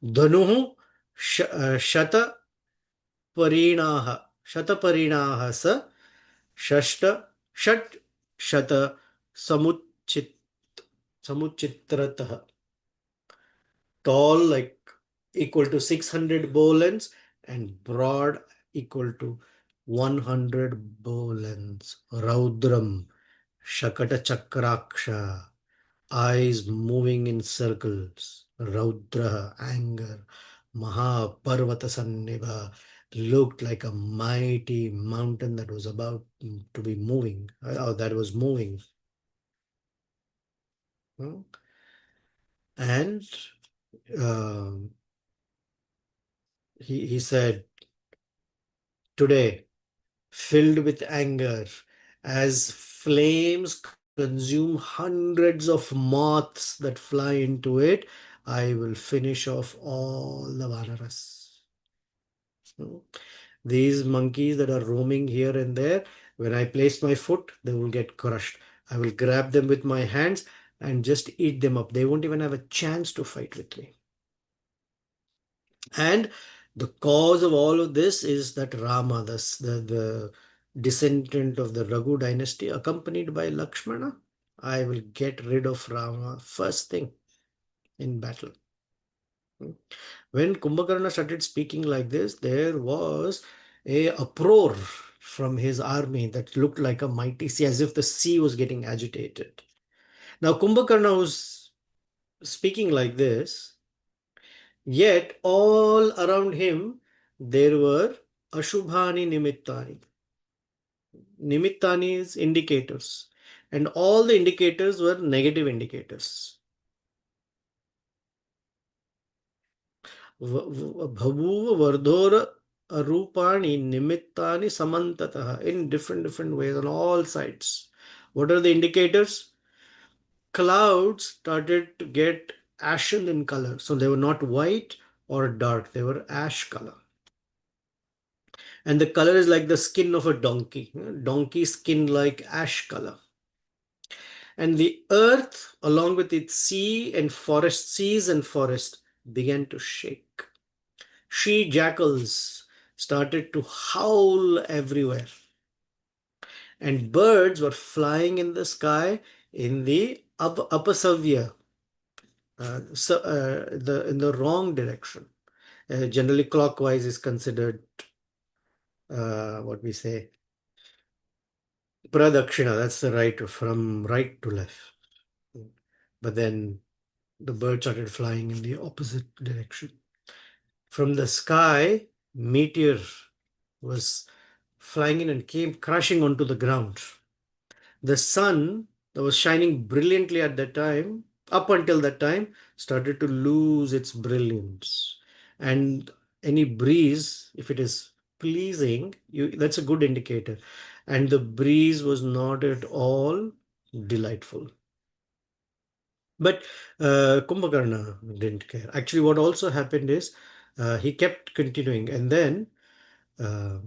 Dhanuhu shata parinaha sa shashta shat shata samuchitratah. Tall like equal to 600 bow lengths and broad equal to 100 bow lengths. Raudram Shakata Chakraksha, eyes moving in circles. Raudra, anger. Mahaparvata Sannibha, looked like a mighty mountain that was about to be moving, that was moving. And he said, today, filled with anger, as flames consume hundreds of moths that fly into it, I will finish off all the Vanaras. These monkeys that are roaming here and there, when I place my foot, they will get crushed. I will grab them with my hands and just eat them up. They won't even have a chance to fight with me. And the cause of all of this is that Rama, the descendant of the Raghu dynasty, accompanied by Lakshmana, I will get rid of Rama first thing in battle. When Kumbhakarna started speaking like this, there was a uproar from his army that looked like a mighty sea, as if the sea was getting agitated. Now, Kumbhakarna was speaking like this, yet all around him there were Ashubhani Nimittani. Nimittani is indicators, and all the indicators were negative indicators. Bhavuva Vardhora Arupani Nimittani Samantataha, in different ways on all sides. What are the indicators? Clouds started to get ashen in color. So they were not white or dark, they were ash color. And the color is like the skin of a donkey. Donkey skin like ash color. And the earth, along with its sea and forest, seas and forest, began to shake. She jackals started to howl everywhere. And birds were flying in the sky in the Apasavya, in the wrong direction. Generally, clockwise is considered what we say pradakshina. That's the right, from right to left. But then the bird started flying in the opposite direction. From the sky, meteor was flying in and came crashing onto the ground. The sun that was shining brilliantly at that time, up until that time, started to lose its brilliance. And any breeze, if it is pleasing, that's a good indicator. And the breeze was not at all delightful. But Kumbhakarna didn't care. Actually, what also happened is he kept continuing, and then uh,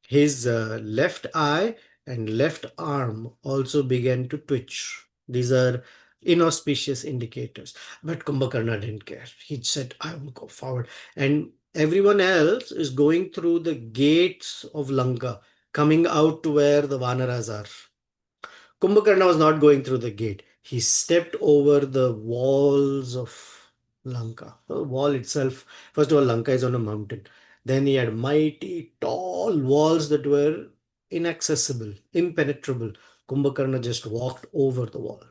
his left eye and left arm also began to twitch. These are inauspicious indicators. But Kumbhakarna didn't care. He said, I will go forward. And everyone else is going through the gates of Lanka, coming out to where the Vanaras are. Kumbhakarna was not going through the gate. He stepped over the walls of Lanka. The wall itself, first of all, Lanka is on a mountain. Then he had mighty tall walls that were inaccessible, impenetrable. Kumbhakarna just walked over the wall.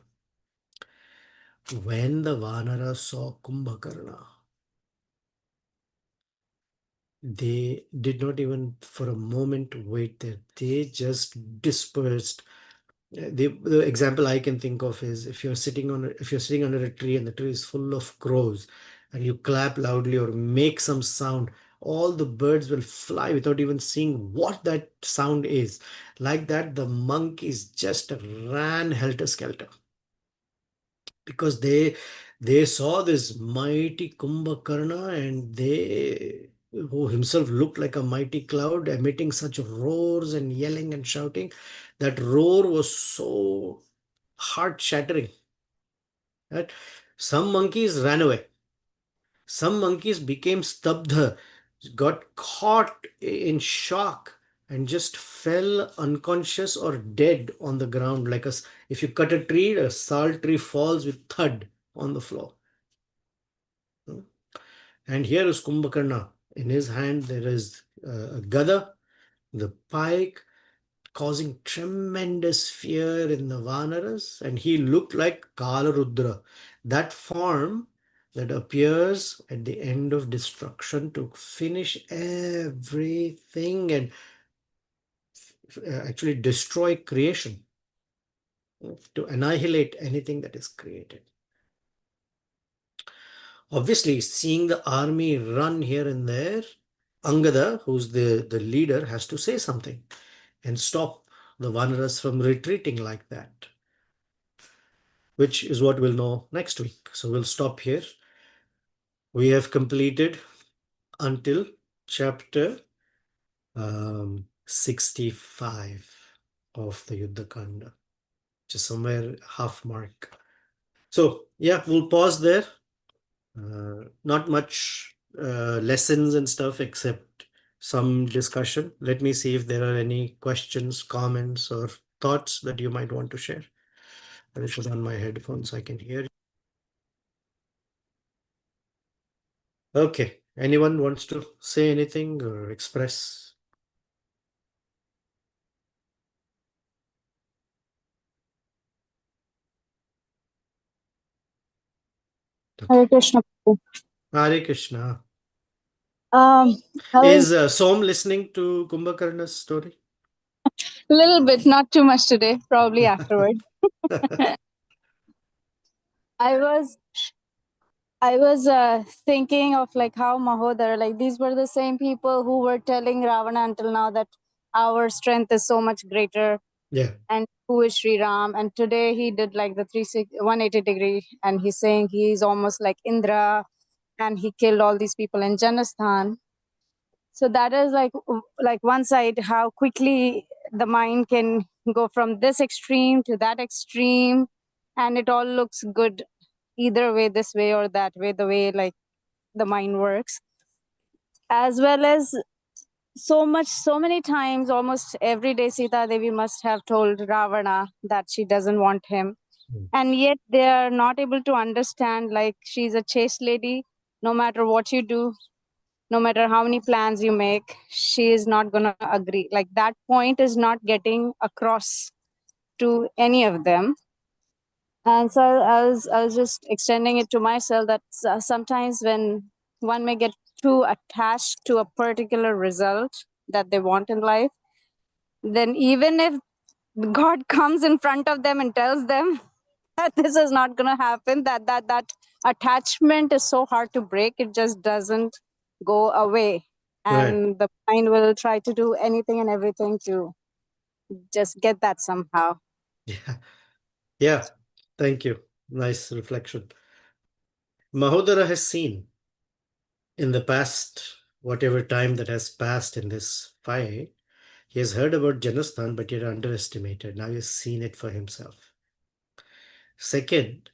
When the Vanara saw Kumbhakarna, they did not even for a moment wait there. They just dispersed. The example I can think of is if you're sitting under a tree and the tree is full of crows and you clap loudly or make some sound, all the birds will fly without even seeing what that sound is. Like that, the monkeys just ran helter-skelter because they saw this mighty Kumbhakarna, and they who himself looked like a mighty cloud emitting such roars and yelling and shouting. That roar was so heart shattering that some monkeys ran away, some monkeys became stabdha, got caught in shock and just fell unconscious or dead on the ground. Like if you cut a tree, a salt tree falls with thud on the floor. And here is Kumbhakarna. In his hand, there is a gada, the pike, causing tremendous fear in the Vanaras. And he looked like Kalarudra, that form that appears at the end of destruction to finish everything and actually destroy creation, to annihilate anything that is created. Obviously, seeing the army run here and there, Angada, who's the leader, has to say something and stop the Vanaras from retreating like that, which is what we'll know next week. So we'll stop here. We have completed until chapter 65 of the Yuddha Kanda, which is somewhere half mark. So yeah, we'll pause there. Not much lessons and stuff except some discussion. Let me see if there are any questions, comments, or thoughts that you might want to share. Let me put on my headphones so I can hear you. Okay. Anyone wants to say anything or express? Okay. Hare Krishna. Prabhu. Hare Krishna. Um, I Is was Som listening to Kumbhakarna's story? a little bit, not too much today, probably afterward. I was thinking of like how Mahodar, like these were the same people who were telling Ravana until now that our strength is so much greater Yeah. and who is Sri Ram. And today he did like the 180 degree and he's saying he's almost like Indra and he killed all these people in Janasthan. So that is like one side how quickly the mind can go from this extreme to that extreme and it all looks good either way, this way or that way, the way like the mind works, as well as so many times almost every day Sita Devi must have told Ravana that she doesn't want him, and yet they are not able to understand like she's a chaste lady. No matter what you do, no matter how many plans you make, she is not going to agree. Like that point is not getting across to any of them. And so I was just extending it to myself that sometimes when one may get too attached to a particular result that they want in life, then even if God comes in front of them and tells them that this is not going to happen, that attachment is so hard to break, it just doesn't go away, Right. and the mind will try to do anything and everything to just get that somehow. Yeah. Yeah. Thank you. Nice reflection. Mahodara has seen in the past, whatever time that has passed in this fight, he has heard about Janasthan, but he had underestimated. Now he has seen it for himself. Second,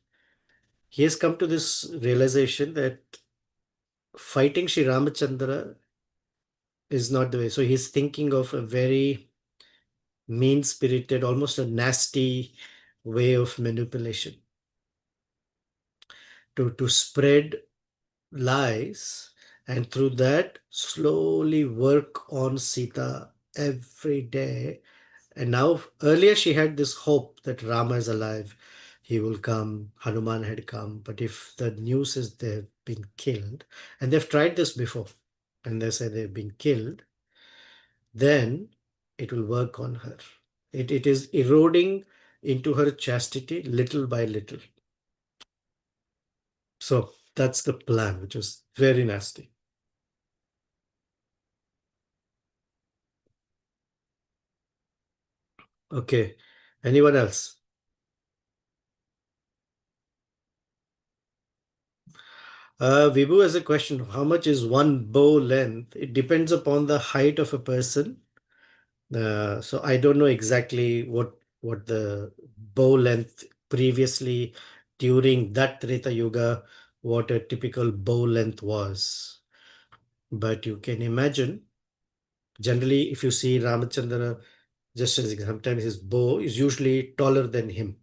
he has come to this realization that fighting Sri Ramachandra is not the way. So he's thinking of a very mean spirited, almost a nasty way of manipulation to spread lies and through that slowly work on Sita every day. And now, earlier she had this hope that Rama is alive, he will come, Hanuman had come. But if the news is they've been killed, and they've tried this before, and they say they've been killed, then it will work on her. It is eroding into her chastity little by little. So that's the plan, which is very nasty. Okay. Anyone else? Vibhu has a question. How much is one bow length? It depends upon the height of a person. So I don't know exactly what the bow length previously during that Treta Yuga, what a typical bow length was. But you can imagine, generally, if you see Ramachandra, just as sometimes his bow is usually taller than him.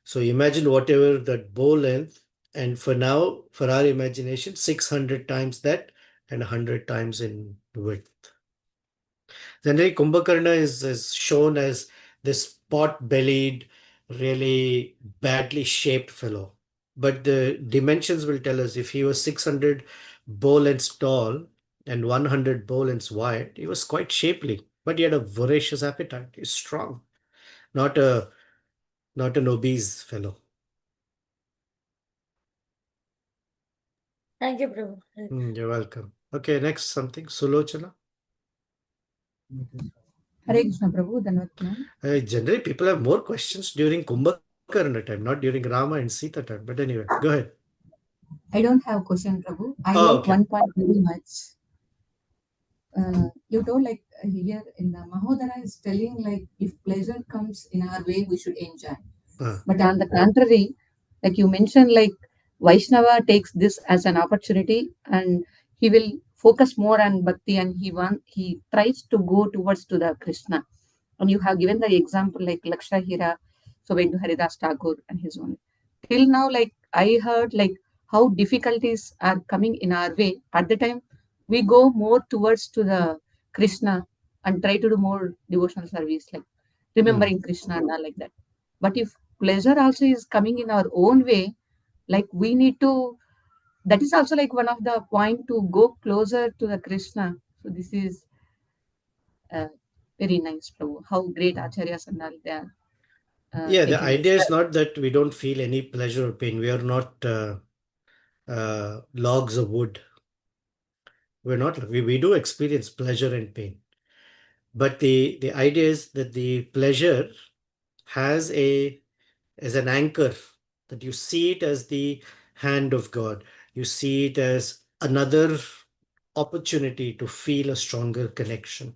So imagine whatever that bow length, and for now, for our imagination, 600 times that and 100 times in width. Generally, Kumbhakarna is shown as this pot-bellied, really badly shaped fellow. But the dimensions will tell us if he was 600 bow lengths tall and 100 bow lengths wide, he was quite shapely. But he had a voracious appetite. He's strong, not a not an obese fellow. Thank you, Prabhu. You're welcome. Okay, next something. Sulochana. Hare Krishna, Prabhu. Generally, people have more questions during Kumbhakarna time, not during Rama and Sita time. But anyway, go ahead. I don't have question, Prabhu. I Oh, like okay. one point very much. You told like here in the Mahodara is telling like if pleasure comes in our way, we should enjoy. But on the contrary, like you mentioned, like Vaishnava takes this as an opportunity and he will focus more on bhakti and he tries to go towards to the Krishna. And you have given the example like Lakshahira. So went to Haridas Thakur and his own. Till now, like I heard like how difficulties are coming in our way. At the time, we go more towards to the Krishna and try to do more devotional service, like remembering Krishna and all like that. But if pleasure also is coming in our own way, like we need to, that is also like one of the point to go closer to the Krishna. So this is uh, very nice, Prabhu. How great acharyas and all they are Yeah, the taking this. idea is not that we don't feel any pleasure or pain. We are not logs of wood. We're not. We do experience pleasure and pain. But the idea is that the pleasure has a as an anchor, that you see it as the hand of God. You see it as another opportunity to feel a stronger connection.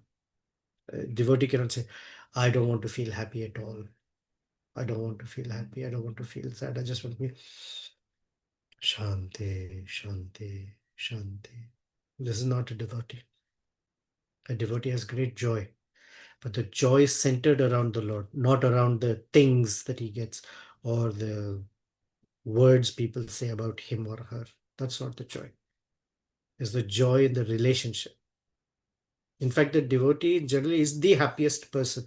A devotee cannot say, I don't want to feel happy at all. I don't want to feel happy. I don't want to feel sad. I just want to be Shanti, Shanti, Shanti. This is not a devotee. A devotee has great joy, but the joy is centered around the Lord, not around the things that he gets or the words people say about him or her. That's not the joy. It's the joy in the relationship. In fact, the devotee generally is the happiest person,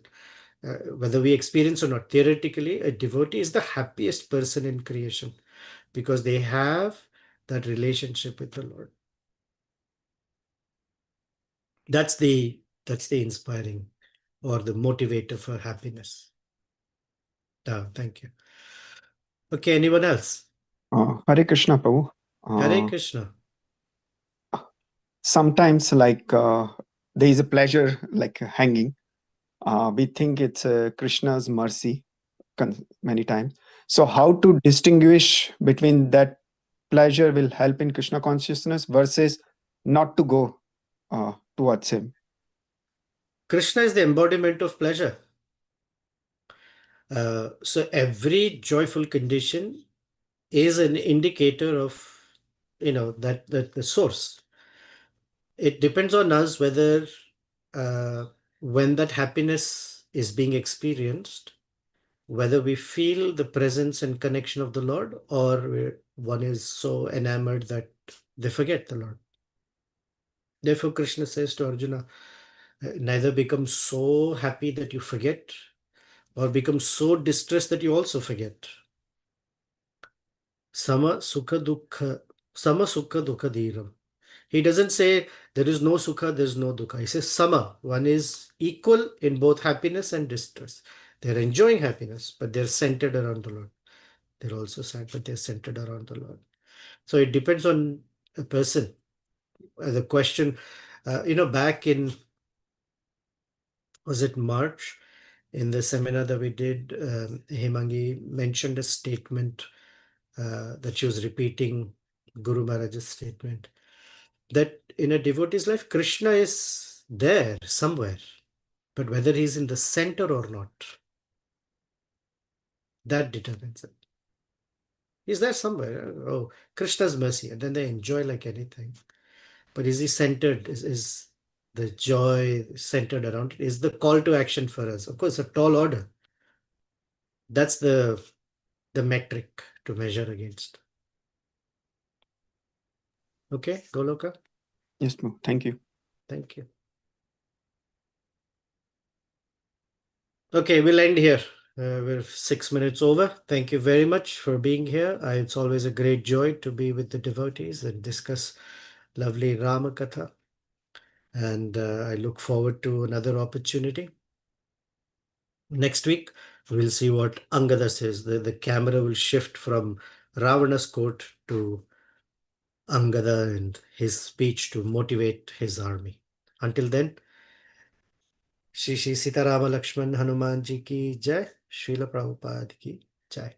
whether we experience or not. Theoretically, a devotee is the happiest person in creation because they have that relationship with the Lord. That's the inspiring or the motivator for happiness. Thank you. Okay, anyone else? Hare Krishna, Prabhu. Hare Krishna. Sometimes, like, there is a pleasure, like hanging. We think it's Krishna's mercy many times. So, how to distinguish between that pleasure will help in Krishna consciousness versus not to go towards him? Krishna is the embodiment of pleasure. So every joyful condition is an indicator of, that the source. It depends on us whether when that happiness is being experienced, whether we feel the presence and connection of the Lord, or one is so enamored that they forget the Lord. Therefore, Krishna says to Arjuna, neither become so happy that you forget, or become so distressed that you also forget. Sama sukha dukha dhiram. He doesn't say there is no sukha, there is no dukha. He says sama. One is equal in both happiness and distress. They're enjoying happiness, but they're centered around the Lord. They're also sad, but they're centered around the Lord. So it depends on a person. The question, back in, was it March? In the seminar that we did, Hemangi mentioned a statement that she was repeating Guru Maharaj's statement, that in a devotee's life, Krishna is there somewhere, but whether he's in the center or not, that determines it. He's there somewhere. Oh, Krishna's mercy, and then they enjoy like anything. But is he centered? Is the joy centered around it? Is the call to action for us? Of course, a tall order. That's the metric to measure against. Okay, Goloka? Yes, Prabhu. Thank you. Thank you. Okay, we'll end here. We're 6 minutes over. Thank you very much for being here. It's always a great joy to be with the devotees and discuss lovely Rama Katha. And I look forward to another opportunity. Next week, we'll see what Angada says. The camera will shift from Ravana's court to Angada and his speech to motivate his army. Until then, Shri Shri Sitarama Lakshman Hanuman Ji ki Jai, Srila Prabhupada ki Jai.